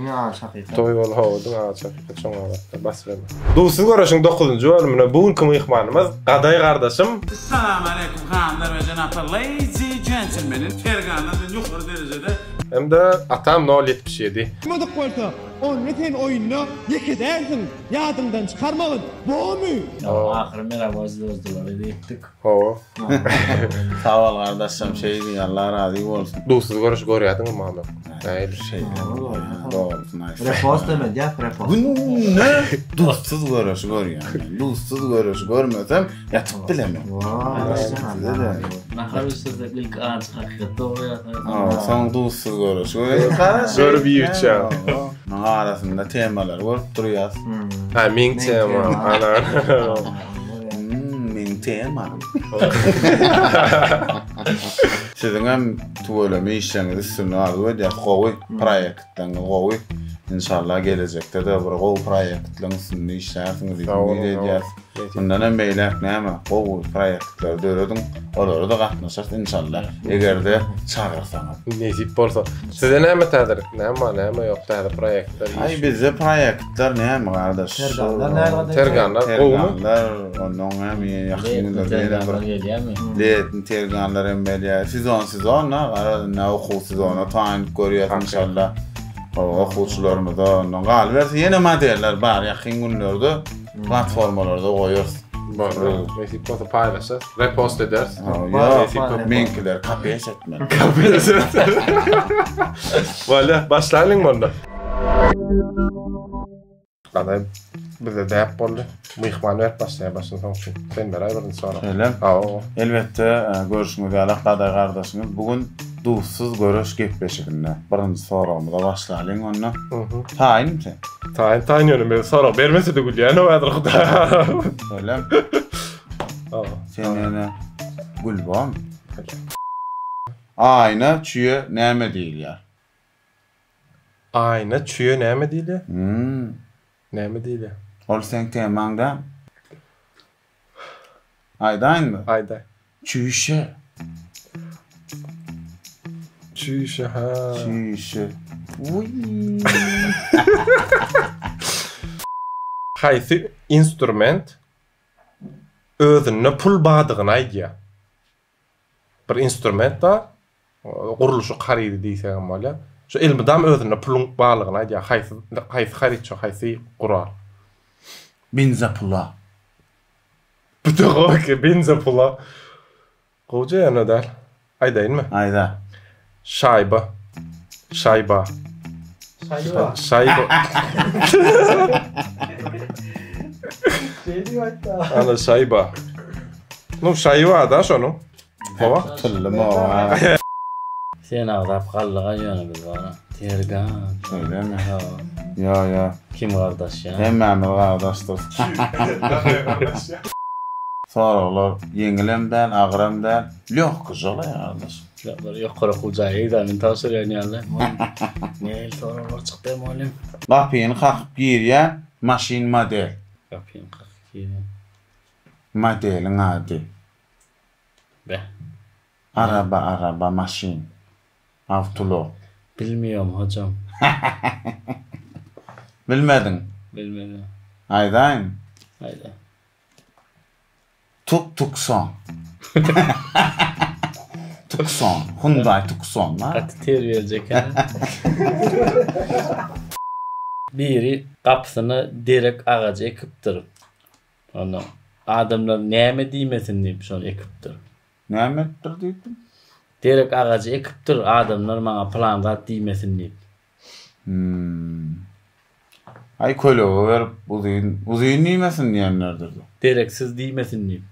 Ya şakika. Toy bol howdun ağaç şakika çoň agatda bas verme. Dusuz görüşüň 9-njy bölümine bugünkü mehmanymyz Gaday gardaşym. Assalamu alaikum hanımlar ve janaplar, ladies and gentlemen. Terganlardan yukarı derecede. Hem de atam 077. Madık bolsa, on neten oyunna yeke dersin, yadından çıkarmalın, bu mu? Ahir merhaba özdolar etdik. Ho. Sağ ol kardeşim, şey diye Allah razı olsun. Dusuz görüş görýärdiňmi mama? Näde Şey doğrusun. Repost demedi ya, repost. Bu ne? Dostsuz görüş yani. Dostsuz görüş görmesem yatıp bilemem. Nahar üstüde ilk ağaç hakikat doğru ya. Sen dostsuz görüş. Görüp ýürçä. Arasında temalar var, duruyor. Ha, ming tema. Ana. Min tema. Sizin hem tuvaleme işleriniz üstüne alıp ya qowy proyektden qowy. İnşallah gelecekte de bir qowy proyektlerin üstünde işlersiniz diýip. Bundan hem beýler näme? Qowy proyektler döredin, olary da gatnaşar inşallah. Egerde çağırsaňyz. Nesip bolsa. Size näme täzerik? Näme ýok täze proyektler. Ay bizde proyektler näme gardaş? Terganlar Terganlar, ondan hem ýakynlar bilen Letin terganlar hem belä sezon arada okuw sezona taýin görýär inşallah. Okuwçylarymyz da ondan galber ýene modeller bar ýakyn günlerde platformalarda goýar. Nesip bolsa paýlaşar, repost eder. Menkiler kapes etmeli. Kapes eder. Wala, başlaýlyň bonda. Gaday bize däp boldy. Mehman berip başlaýan üçin. Sen beraber sonra. Öyle. Elbette görüşmegi alaq Gaday gardaşyňyz. Bugün dusuz görüş gepleşiginde. Birinji soramyza başlaýlyň onda. Taýynmy sen? Taýyn ýönüm sonra bermese de gülýän o adyr Huda. Öyle. Sen ýene Gülbam. Aýna çüýe näme diýilýär? Aýna çüýe näme diýilýär? Näme diýilýär? Ol sen temaňda. Aýdaýynmy? Aýda. Çüýşe. Çüýşe ha. Çüýşe. Uy. Haýsy instrument özüne pul badygyny aýdýar. Bir instrument da guruluşy garydy diýsem bolýar. Şu ilmidam özüne pulun baglygyny aýdýar. Haýsy garyçy, haýsy gural. Benzapula. Bu da ki benzapula. Goja ýana däl. Aýdaýynmy? Aýda. Şayba. Şayba. Ana şayba. No şayba da şonu. Baba. Tillama. Sen ağdap qallyga ýönümiz bar. Tergan. Öylemi? Ya. Kim gardaş ya? Hemmemiz gardaşdyr. Soralar ýeňilemden, agyramdan, ýok gyjala ýardaş. Ýokara hujaýy da men taşyr ýanýarlar. Ne soralar çykdy molim. Lapyny qakyp girýär, maşin model. Kapyň qakyp. Modeliň ady. Be. Araba, maşin. Avtolo. Bilmiyorum hocam. Bilmedin. Bilmedim. Aýdaýyn. Hayda. Tukson. Tukson. Hyundai Tukson. Kat ter verecek ha. Biri kapsyny derek agaja ekipdir. Onu adamlar näme diýmesin diýip şonu ekipdir. Nämetdir diýdim? Derek agaja ekipdir, adamlar maňa planda diýmesin diýip. Ay kology berip uzyn diýmesin diýenlerdir. Dereksiz diýmesin diýip.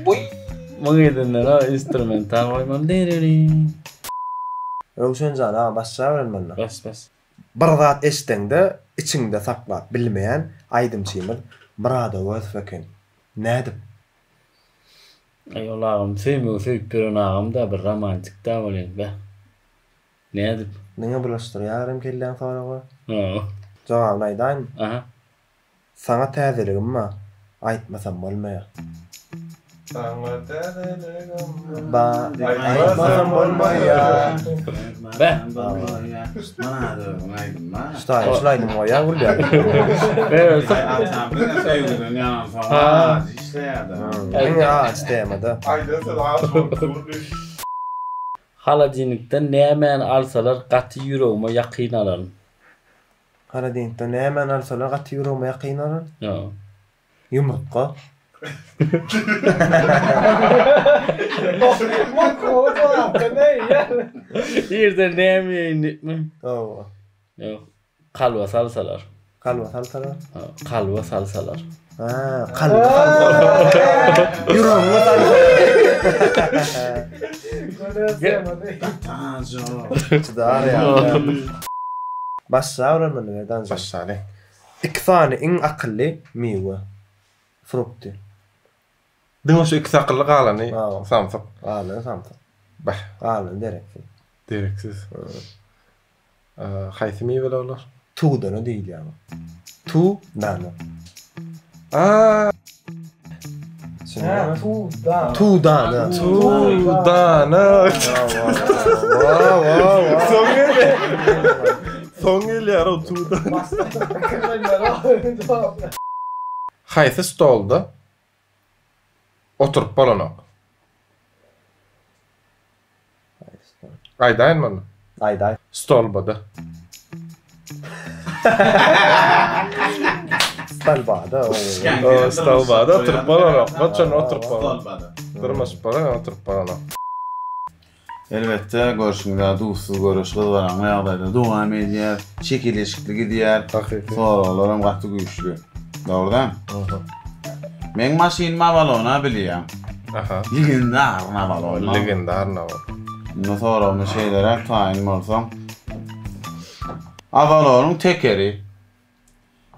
Uy. Mangedinler ha instrumental oyman dereri. Röwşen jana başlaýan manda. Bas. Bir zat eşdeňde içiňde saklap bilmeýän aýdymçymyz Murada Özfeken. Nädip? Ay Allah'ım sevip bir anağım da bir romantik da bolýar be. Nädip? Näme bulaşdyrýarym kelläň soragy? Ha. Jogabyny aýdaýyn. Aha. Sana täzeligim ma? Aýtmasam bolmaýar. Aytmasam bolmaýar. Şulaydım o ya gülýär. Haladinikden nämen alsalar gaty ýüregime ýakyn alan. Haladinikden nämen alsalar gaty ýüregime ýakyn alan. Ýa. Yumurtqa. Ýerde nämeýinmi? Oo. Ýok. Kalwa salsalar. Kalwa salsalar. Ha, kalwa salsalar. Ha, kalwa salsalar. Yüreğime salsalar. Çıdar ya. Başsa öğrenmeli nereden? Başsane. İki tane en akıllı meyve. Frukti. Dün şu iki akıllı galany samsak. Alın samsak. Bah, Alın derek. direksiz. Haýsy meýweler olar? Tuğdanı değil yani. Tuğdanı. Aa, Tuğdanı. Tuğdanı. Son gelýär o tuğdanı. Haýsy stolda oturup bolanok. Aýdaýyn muny. Ayday. Stolbada. Stalbada. Stolbada oturup bolanok. Gaçan oturup bolanok. Durmuş bolan oturup bolanok. Elbette görüşüňizde dusuz görüşýär bolan ýagdaýda dowam edýär, çekilişikli gidýär. Soralarym gaty güýçli. Doğrudan? Men maşin Avalon'a bilýär. Aha. Legendar Avalon. Legendar Avalon. Bundan sonra şeylere tayin olsam. Avalon'un tekeri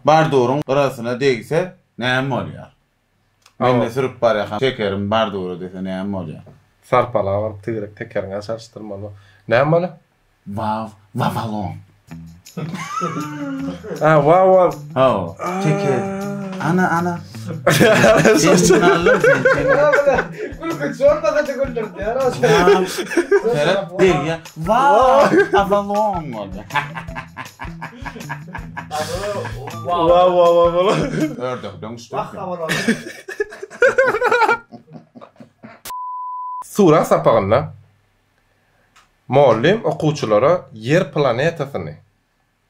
bardurun arasına değse näme bolýar? Men de sürüp barýan tekerim barduru dese näme bolýar? Sarpala var, tigirek tekeriňe çarşdyrmaly. Näme bolar? Avalon. Wow. Oh, teker. Ana. Sen alın sen. Kulku çorba da güldürdü ya. Ferhat değil ya. Avalon oldu. Wow. Ördekden üstü. Sura sapağında muallim okuwçylara yer planetasyny,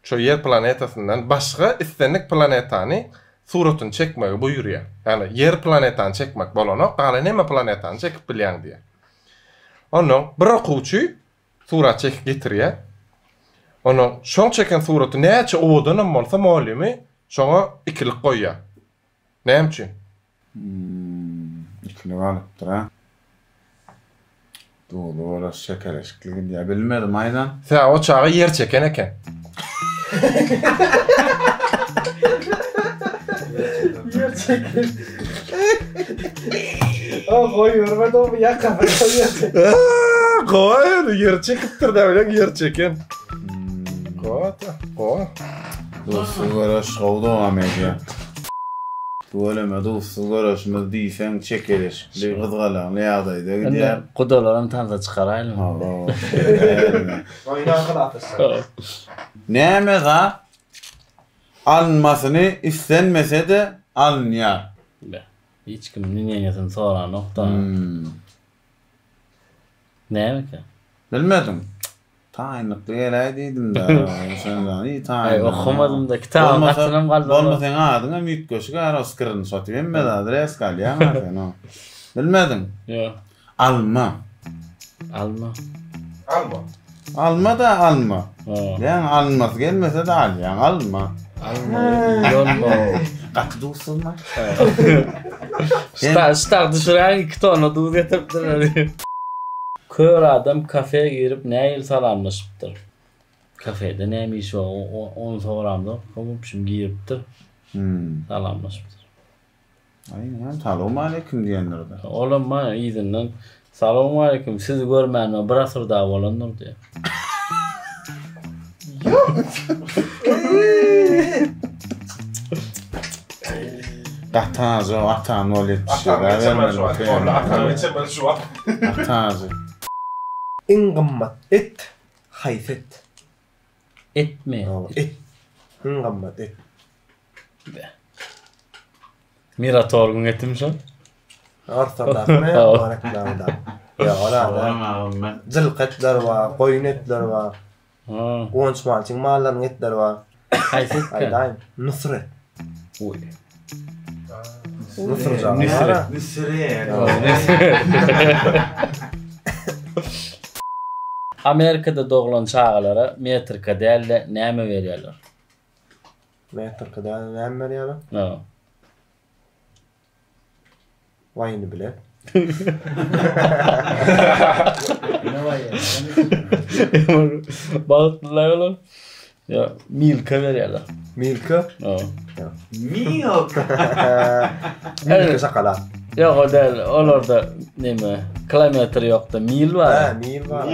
şu yer planetasyndan başga istenlik planetany suratyny çekmegi buýurýar. Yani yer planetany çekmek bolanok, galy näme planetany çekip bilýän diýe. Onu bir okuwçy surat çekip getirýär. Onu şoň çeken suraty näçe owadan bolsa muallimi şoňa ikilik goýýar. Näme üçin? İkilik alypdyr ha. Doğru, orası şekerleşikli diye bilmedim aydan. Sen o çağı yer çeken eken. Yer çekin. Koyuyor ben de o yaka koyuyor. Koy, yer çekiptir de öyle yer çeken. Koy. Dostu garaş kovdu ameliye. Tuvaleme dostu garaşımız diýsen çekerleşikli gızgalan ýagdaýda gidýär. Gudalaram tanza çıkaraýlym. Oynağı atırsa. Näme ga alınmasyny istenmese de alınýar. Hiç kim niňeňesin soran nokta. Näme ki? Bilmedim. Taýynlykly ýere diýdim da. Şondan iyi taýyn. Okumadım da kitabym gatynam galdy. Bolmasaň adyňa müýt köşüge aras kyryn satyp emme da adres galýan sen o. Bilmedim. Ýok. Alma. Alma da alma. Yani almaz gelmese de al yani alma. Gaty dusuzma. Star düşüren 2 tane duz getiripdir. Kör adam kafeye girip näýil salamlaşypdyr. Kafede näme iş o onu soramdy. Komşum giripdir. Salamlaşypdyr. Aynen. Salamu aleyküm diýenler de. Olam bana izinden salamu aleyküm sizi görmänme bir asyrda bolandyr diýe. Qatazı, atan ol etmişler. Qatazı. En qımmat et, hayfet. Et mi? Et. En qımmat et. Miratorgun etim şu. Ortalarına baraklarında. Ya orada zılq etler var, koyun etler var. Qonçmalçın malların etler var. Hayset ka. Aydayn. Nusret. Uy. Nusret canlara. Amerika'da doğulan çağalara metrika değerli näme berýärler? Metr kadar näme berýärler? Ha. Wayny bile. Bağıtlılar oğlum. Ya milka berýärler. Milka. Ha. Milka şakala. Yok o değil. Olarda neme? Kilometre yok da mil var. Ha, mil var.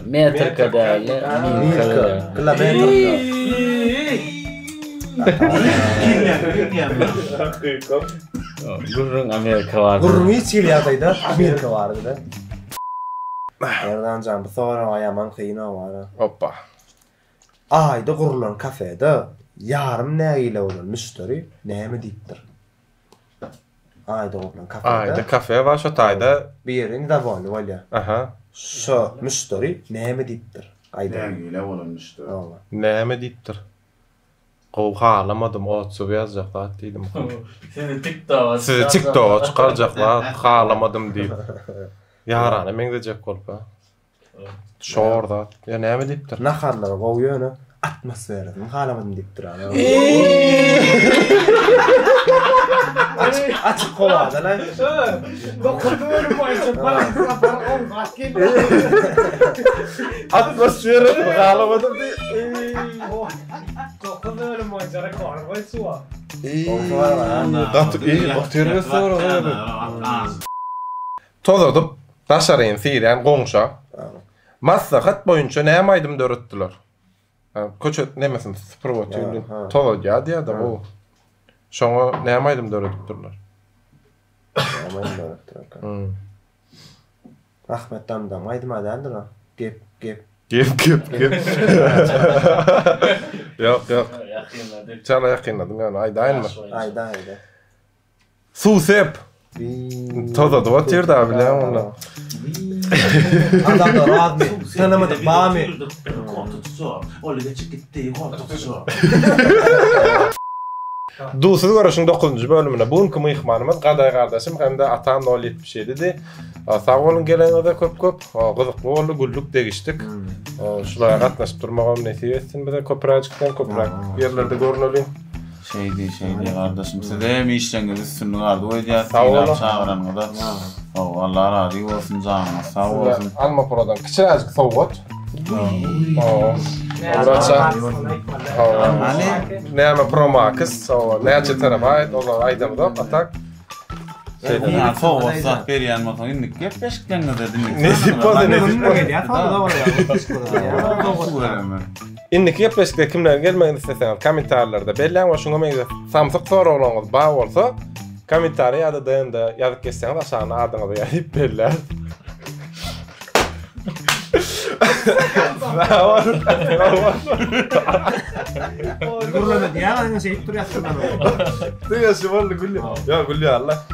Metrika değerli milka berýärler. Gurrun Amerika var. Gurrun hiç ýerdeydi, Amerika bardy da. Nereden canım sonra ayaman kıyına var. Hoppa. Ayda kurulan kafede yarım näyle olan müşteri näme diýipdir? Ayda kurulan kafede. Ayda kafe var şu tayda. Bir yerin davany bolýar. Aha. Şu müşteri näme diýipdir? Ayda. Näme bolanmışdy. Allah. Näme diýipdir? Halamadım, otsu ýazjaklar diýdim. Seni TikTok'a Sizi TikTok'a çıkaracaklar, halamadım diýip. Yarany meňdejek bolpa. Şorda. Ya näme diýipdir? Naharlar goýuny atmosferasyn halamadım diýipdir. Açık kolada lan. Atmosferi halamadım diýip. Bakteriýa sonra. Tozadyp daşaryn sirän goňşa. Maslahat boýunça näme aýdym döretdiler. Köçet nemesin sprovot ýönden tozaja diýär-de bu. Şoňa näme aýdym döretdiler. Rahmetdan da aýdym adandyr. Gep. Gep. Yok. Yakınladık. Çala yakınladım yani aydaýynmy? Ayda. Su sep. Tozadyp otyrdy bilen onda. Adam da razmy. Tanamadyk bamy. Dusuz görüşüň 9-njy bölümine bugünkü myhmanymyz Gaday gardaşym hem-de atam 077-di. Sag bolun geleňizde köp gyzykly boldy, güllük degişdik. Şulara gatnaşyp durmagam nesip etsin bize köpräçikden köpräk ýerlerde görneli. Şeydi kardeşim size hem işleriniz üstünü vardı o diye Sağ olun. çağıranı da Allah razı olsun canına sağ olsun. Alma prodan kiçiräçik sowgat. Oraça. Näme Promax, näçe terabayt, olar aýdamda atak. Ya soğuksa periyan mı falan indik hep beşikten de dedim. Nesip boldy, nesip boldy. Inniki ýepleşikde kimler gelmeýän isteseňiz kommentarlarda belläň we şoňa meňze samsyk soragyňyz bar bolsa kommentariýa ýa-da dynda ýazyp geçseňiz aşagyna adyňyzy ýazyp berler. Gurrun diýär, aňa şeýip durýarsyň. Diýýär şu boldy gülli. Ya gülli Allah.